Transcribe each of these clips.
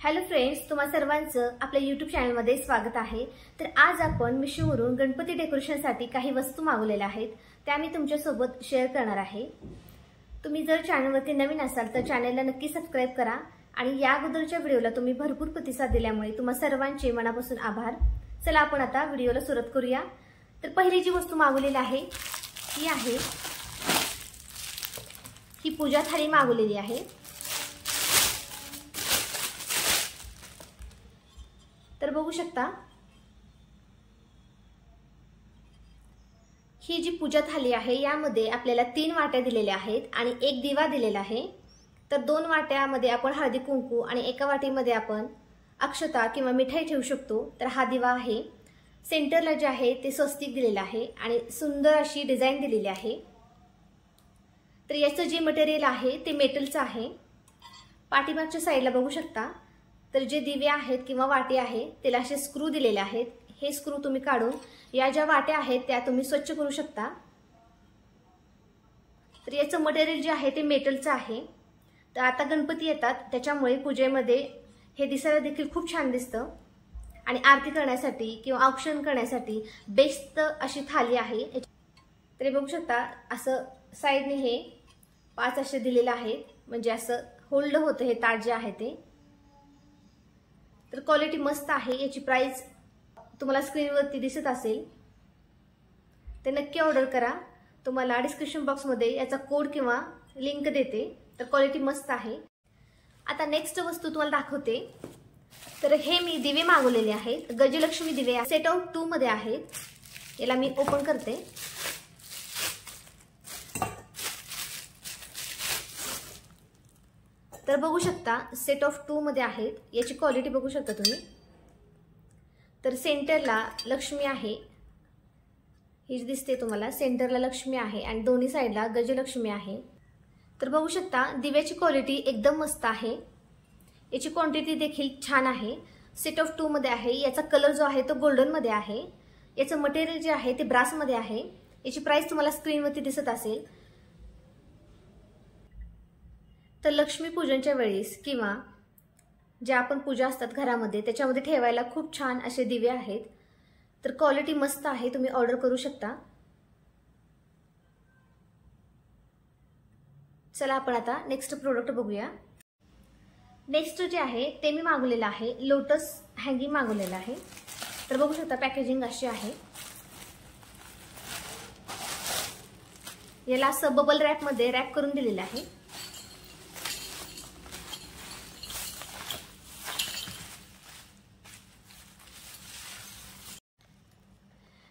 Hello friends, तुम्हा सर्वांचं आपल्या YouTube चॅनलमध्ये स्वागत आहे। तर आज आपण मिशोवरून गणपती डेकोरेशनसाठी काही वस्तू मागवलेल्या आहेत, त्या मी तुमच्या सोबत शेअर करणार आहे। तुम्ही जर चॅनलवरती नवीन असाल तर चॅनलला नक्की सबस्क्राइब करा आणि या अगोदरच्या व्हिडिओला तुम्ही भरपूर प्रतिसाद दिल्यामुळे तुम्हा सर्वांचे मनापासून आभार। चला आपण आता व्हिडिओला सुरुवात करूया। तर पहिली जी वस्तू मागवलेली आहे ती आहे ही पूजा थाळी मागवलेली आहे। तर बघू शकता ही जी पूजा थाली आहे यामध्ये आपल्याला 3 वाट्या दिलेल्या आहेत आणि एक दिवा दिलेला आहे। तर 2 वाट्यामध्ये आपण हळदी कुंकू आणि एका वाटीमध्ये आपण अक्षता किंवा मिठाई ठेवू शकतो। तर हा दिवा आहे। सेंटरला जे आहे ते स्वस्तिक दिलेले आहे आणि सुंदर अशी डिझाइन दिलेली आहे। तर याचं जे मटेरियल आहे ते मेटलचं आहे। पाठीमागच्या साइडला बघू शकता तर जे दिवे आहेत किंवा वाटे आहे त्याला असे स्क्रू दिलेले आहेत। हे स्क्रू तुम्ही काढून या ज्या वाट्या आहेत त्या तुम्ही स्वच्छ करू शकता। तर याचं मटेरियल जे आहे ते मेटलचं आहे। तर आता गणपती येतात त्याच्यामुळे पूजेमध्ये हे दिसायला देखील खूप छान दिसतं आणि आरती करण्यासाठी किंवा औक्षण करण्यासाठी बेस्ट अशी थाली आहे। तर बघू शकता असं साइडने हे 5 असे दिलेले आहेत, म्हणजे असं होल्ड होतं हे ताट जे आहे ते। तर क्वालिटी मस्त आहे। याची प्राइस तुम्हाला स्क्रीनवरती दिसत असेल, ते नक्की ऑर्डर करा। तुम्हाला डिस्क्रिप्शन बॉक्समध्ये याचा कोड किंवा लिंक देते। तर क्वालिटी मस्त आहे। आता नेक्स्ट वस्तू तुम्हाला दाखवते। तर हे मी दिवे मागवलेले आहेत, गजलक्ष्मी दिवे सेट ऑफ 2 मध्ये आहेत। याला मी ओपन करते। तर बघू शकता सेट ऑफ 2 मध्ये आहेत। याची क्वालिटी बघू शकता तुम्ही। तर सेंटरला लक्ष्मी आहे, ही दिसते तुम्हाला। सेंटरला लक्ष्मी आहे आणि दोन्ही साइडला गजलक्ष्मी आहे। तर बघू शकता दिव्याची क्वालिटी एकदम मस्त आहे। याची क्वांटिटी देखील छान आहे। सेट ऑफ 2 मध्ये आहे। याचा कलर जो आहे तो गोल्डन मध्ये आहे। याचं मटेरियल जे आहे ते ब्रास मध्ये आहे। याची प्राइस तुम्हाला स्क्रीनवरती दिसत असेल। तर लक्ष्मी पूजनच्या वेळेस किंवा ज्या आपण पूजा असतात घरामध्ये त्याच्यामध्ये ठेवायला खूप छान असे दिवे आहेत। तर क्वालिटी मस्त आहे, तुम्ही ऑर्डर करू शकता। चला आपण आता नेक्स्ट प्रोडक्ट बघूया। नेक्स्ट जे आहे ते मी मागवलेलं आहे, लोटस हँगिंग मागवलेलं आहे। तर बघू शकता पॅकेजिंग अशी आहे। याला असं बबल रॅप मध्ये रॅप करून दिलेलं आहे।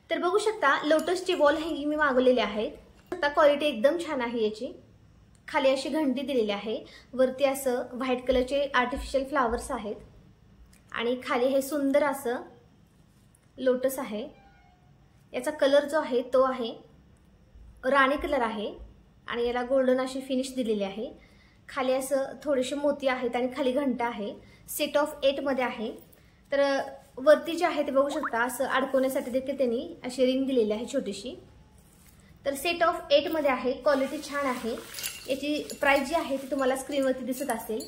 तर बघू शकता लोटसची वॉल हँगिंग मी मागवलेले आहेत। आता क्वालिटी एकदम छान आहे याची। खाली अशी घंटी दिलेली आहे, वरती असं व्हाईट कलरचे आर्टिफिशियल फ्लावर्स आहेत आणि खाली हे सुंदर असं लोटस आहे। याचा कलर जो आहे तो आहे राणी कलर आहे आणि याला गोल्डन अशी फिनिश दिलेली आहे। खाली असं थोडेसे मोती आहेत आणि खाली घंटा आहे। सेट ऑफ 8 मध्ये आहे। तर वरती जे आहे ते बघू शकता असं अडकवण्यासाठी देखील त्यांनी अशी रिंग दिलेली आहे छोटीशी। तर सेट ऑफ 8 मध्ये आहे। क्वालिटी छान आहे। याची प्राइस जी आहे ती तुम्हाला स्क्रीनवरती दिसत असेल।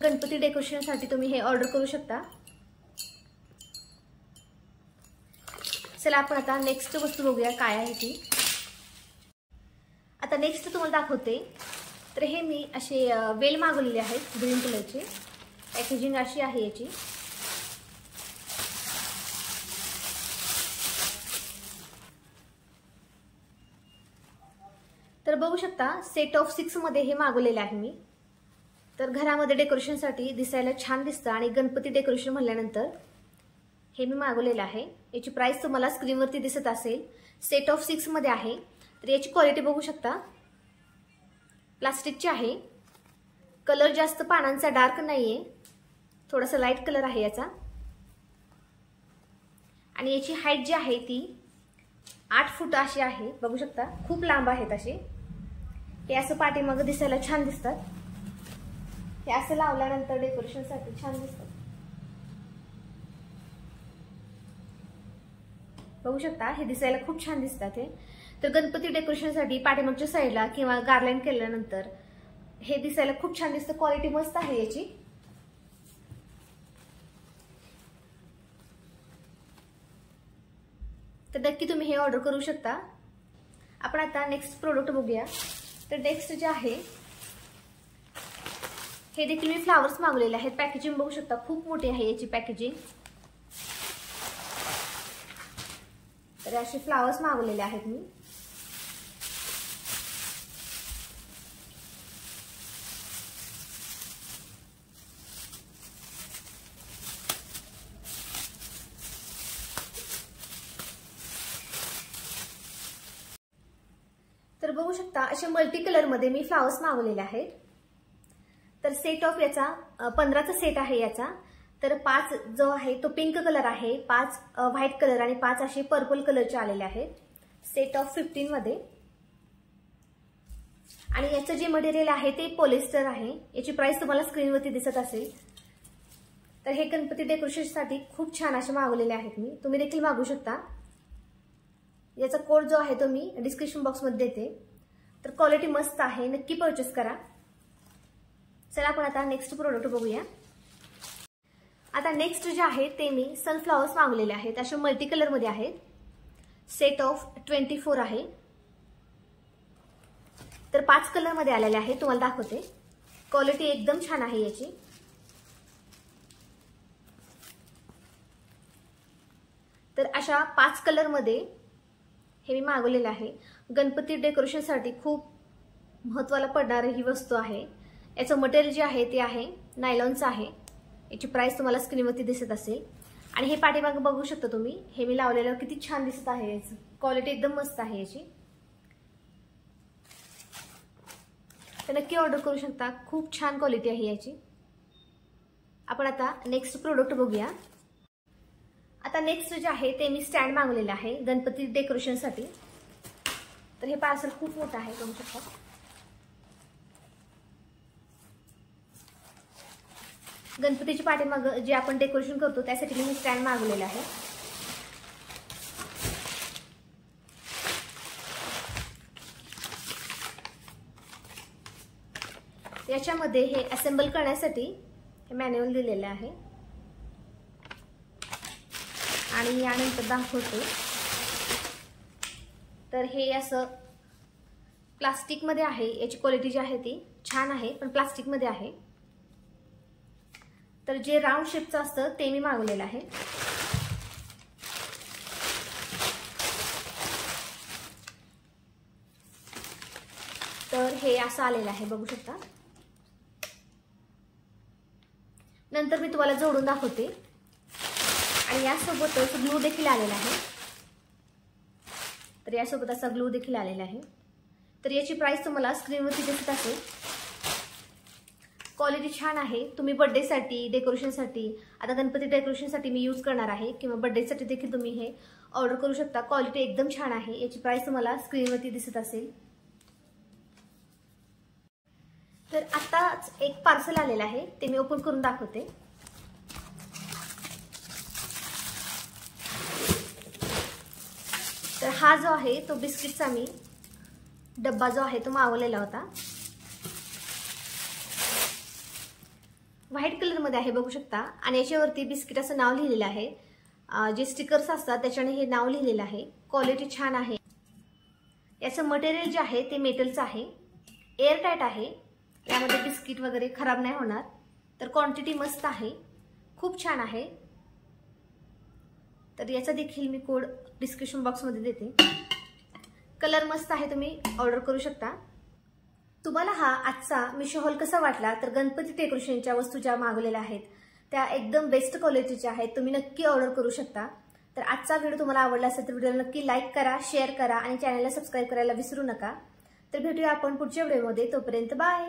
गणपती डेकोरेशनसाठी तुम्ही हे ऑर्डर करू शकता। चला आपण आता नेक्स्ट वस्तू बघूया काय आहे ती। आता नेक्स्ट तुम्हाला दाखवते। तर हे मी असे वेल मागवलेले आहेत ग्रीन कलरचे। पॅकेजिंग अशी आहे याची। तर बघू शकता सेट ऑफ 6 मध्ये हे मागवलेले आहे मी। तर घरामध्ये डेकोरेशनसाठी दिसायला छान दिसतं आणि गणपती डेकोरेशन म्हणल्यानंतर हे मी मागवलेलं आहे। याची प्राइस तुम्हाला स्क्रीनवरती दिसत असेल। सेट ऑफ 6 मध्ये आहे। तर याची क्वालिटी बघू शकता प्लास्टिकची आहे। कलर जास्त पानांचा डार्क नाहीये, थोडासा लाईट कलर आहे याचा आणि याची हाईट जी आहे ती 8 फूट अशी आहे। बघू शकता खूप लांब आहेत असे। हे असं पाठीमागे दिसायला छान दिसतात। हे असं लावल्यानंतर डेकोरेशनसाठी छान दिसतात। बघू शकता हे दिसायला खूप छान दिसतात हे। तर गणपती डेकोरेशनसाठी पाठीमागच्या साईडला किंवा गार्लँड केल्यानंतर हे दिसायला खूप छान दिसतं, क्वालिटी मस्त आहे याची। तर नक्की तुम्ही हे ऑर्डर करू शकता। आपण आता नेक्स्ट प्रोडक्ट बघूया। तर नेक्स्ट जे आहे हे देखील मी फ्लावर्स मागवलेले आहेत। पॅकेजिंग बघू शकता, खूप मोठी आहे याची पॅकेजिंग। तर असे फ्लावर्स मागवलेले आहेत मी। तर बघू शकता अशा मल्टी कलर मध्ये मी फ्लावर्स मागवलेले आहेत। तर सेट ऑफ याचा 15चा सेट आहे याचा। तर 5 जो आहे तो पिंक कलर आहे, 5 व्हाईट कलर आणि 5 असे पर्पल कलरचे आलेले आहेत, सेट ऑफ 15 मध्ये। आणि याचं जे मटेरियल आहे ते पॉलिस्टर आहे। याची प्राइस तुम्हाला स्क्रीनवरती दिसत असेल। तर हे गणपती डेकोरेशनसाठी खूप छान असे मागवलेले आहेत मी, तुम्ही देखील मागवू शकता। याचा कोड जो आहे तो मी डिस्क्रिप्शन बॉक्समध्ये देते। तर क्वालिटी मस्त आहे, नक्की परचेस करा। चला आपण आता नेक्स्ट प्रोडक्ट बघूया। आता नेक्स्ट जे आहे ते मी सनफ्लावर्स मागवलेले आहेत, असे मल्टी कलर मध्ये आहेत, सेट ऑफ 24 आहे। तर 5 कलर मध्ये आलेले आहे, तुम्हाला दाखवते। क्वालिटी एकदम छान आहे याची। तर अशा 5 कलर मध्ये हे मी मागवलेलं आहे। गणपती डेकोरेशनसाठी खूप महत्त्वाला पडणारी ही वस्तू आहे। याचं मटेरियल जे आहे ते आहे नायलॉनचं आहे। याची प्राइस तुम्हाला स्क्रीनवरती दिसत असेल। आणि हे पाठीमागे बघू शकता तुम्ही, हे मी लावलेलं किती छान दिसत आहे। याची क्वालिटी एकदम मस्त आहे याची। तर नक्की ऑर्डर करू शकता, खूप छान क्वालिटी आहे याची। आपण आता नेक्स्ट प्रोडक्ट बघूया। आता नेक्स्ट जे आहे ते मी स्टँड मागवलेलं आहे गणपती डेकोरेशनसाठी। तर हे पार्सल खूप मोठं आहे, बघू शकता। गणपतीची पाठीमाग जे आपण डेकोरेशन करतो त्यासाठी मी स्टँड मागवलेलं आहे। याच्यामध्ये हे असेंबल करण्यासाठी हे मॅन्युअल दिलेलं आहे आणि यानंतर दाखवतो। तर हे असं प्लास्टिक मध्ये आहे, याची क्वालिटी जी आहे ती छान आहे, पण प्लास्टिक मध्ये आहे। तर जे राऊंड शेपचं असतं ते मी मागवलेलं आहे। तर हे असं आलेलं आहे, बघू शकता। नंतर मी तुम्हाला जोडून दाखवते। आणि यासोबतच ग्लू देखील आलेला आहे। तर यासोबत असा ग्लू देखील आलेला आहे। तर याची प्राइस तुम्हाला स्क्रीनवरती दिसत असेल। क्वालिटी छान आहे, तुम्ही बर्थडेसाठी डेकोरेशनसाठी, आता गणपती डेकोरेशनसाठी मी यूज करणार आहे किंवा बर्थडेसाठी देखील तुम्ही हे ऑर्डर करू शकता। क्वालिटी एकदम छान आहे, याची प्राइस तुम्हाला स्क्रीनवरती दिसत असेल। तर आताच एक पार्सल आलेलं आहे, ते मी ओपन करून दाखवते। तर हा जो आहे तो बिस्किटचा मी डब्बा जो आहे तो मागवलेला होता, व्हाईट कलर मध्ये आहे, बघू शकता। आणि याच्यावरती बिस्किट असं नाव लिहिलेलं आहे, जे स्टिकर्स असतात त्याच्याने हे नाव लिहिलेलं आहे। क्वालिटी छान आहे। याचं मटेरियल जे आहे ते मेटलचं आहे, एअर टाईट आहे, यामध्ये बिस्किट वगैरे खराब नाही होणार। तर क्वांटिटी मस्त आहे, खूप छान आहे। तर याचा देखील मी कोड डिस्क्रिप्शन बॉक्समध्ये देते। कलर मस्त आहे, तुम्ही ऑर्डर करू शकता। तुम्हाला हा आजचा मिशो हॉल कसा वाटला? तर गणपती डेकोरेशनच्या वस्तू ज्या मागवलेल्या आहेत त्या एकदम बेस्ट क्वालिटीच्या आहेत, तुम्ही नक्की ऑर्डर करू शकता। तर आजचा व्हिडिओ तुम्हाला आवडला असेल तर व्हिडिओला नक्की लाईक करा, शेअर करा आणि चॅनलला सबस्क्राईब करायला विसरू नका। तर भेटूया आपण पुढच्या व्हिडिओमध्ये, तोपर्यंत बाय।